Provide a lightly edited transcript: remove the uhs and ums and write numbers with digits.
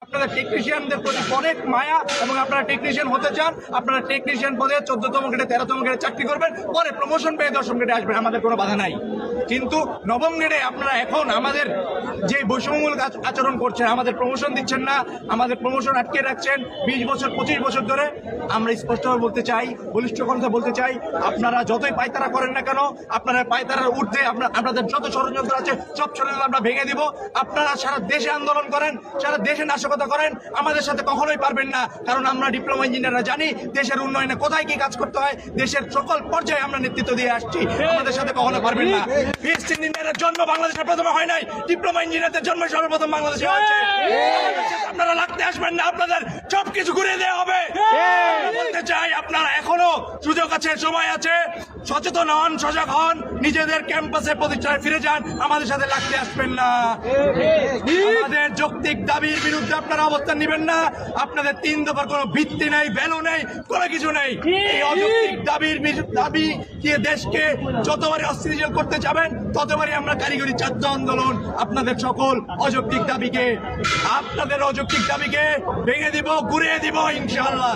আপনাদের টেকনিশিয়ানদের প্রতি অনেক মায়া এবং আপনারা টেকনিশিয়ান হতে চান। আপনারা টেকনিশিয়ান পদে 14তম গ্রেডে 13তম গ্রেডে চাকরি করবেন, পরে প্রমোশন পেয়ে 10ম গ্রেডে আসবেন, আমাদের কোনো বাধা নাই। কিন্তু 9ম গ্রেডে আপনারা এখন আমাদের যে বৈষম্যমূলক আচরণ করছেন, আমাদের প্রমোশন দিচ্ছেন না, আমাদের প্রমোশন আটকে রাখছেন 20 বছর 25 বছর ধরে। আমরা স্পষ্টভাবে বলতে চাই, বলিষ্ঠ কথা বলতে চাই, আপনারা যতই পায়তারা করেন না কেন, আপনারা পায়তারার ঊর্ধ্বে আপনাদের যত ষড়যন্ত্র আছে সব ষড়যন্ত্র আমরা ভেঙে দিব। আপনারা সারা দেশে আন্দোলন করেন, সারা দেশে নাশকতা করেন, আমাদের সাথে কখনোই পারবেন না। কারণ আমরা ডিপ্লোমা ইঞ্জিনিয়াররা জানি দেশের উন্নয়নে কোথায় কি কাজ করতে হয়, দেশের সকল পর্যায়ে আমরা নেতৃত্ব দিয়ে আসছি, আমাদের সাথে কখনো পারবেন না। পিএইচডি ইঞ্জিনিয়ারের জন্ম বাংলাদেশে প্রথমে হয় নাই, ডিপ্লোমা ইঞ্জিনিয়ারদের জন্ম সর্বপ্রথম বাংলাদেশে হয়েছে। আপনারা লাগতে আসবেন না, আপনাদের সবকিছু ঘুরিয়ে দেওয়া হবে। বলতে চাই, আপনারা এখনো সুযোগ আছে, সময় আছে, সচেতন হন, সজাগ হন, নিজেদের ক্যাম্পাসে প্রতিষ্ঠানে ফিরে যান, আমাদের সাথে লাগতে আসবেন না। আমাদের যৌক্তিক দাবির বিরুদ্ধে আপনারা অবস্থান নেবেন না। আপনাদের 3 দফার কোনো ভিত্তি নেই, ভ্যালু নেই, কোনো কিছু নেই। এই অযৌক্তিক দাবি দিয়ে দেশকে যতবারই অস্থিতিশীল করতে যাবেন, ততবারই আমরা কারিগরি ছাত্র আন্দোলন আপনাদের সকল অযৌক্তিক দাবিকে ভেঙে দিব, ঘুরিয়ে দিব ইনশাআল্লাহ।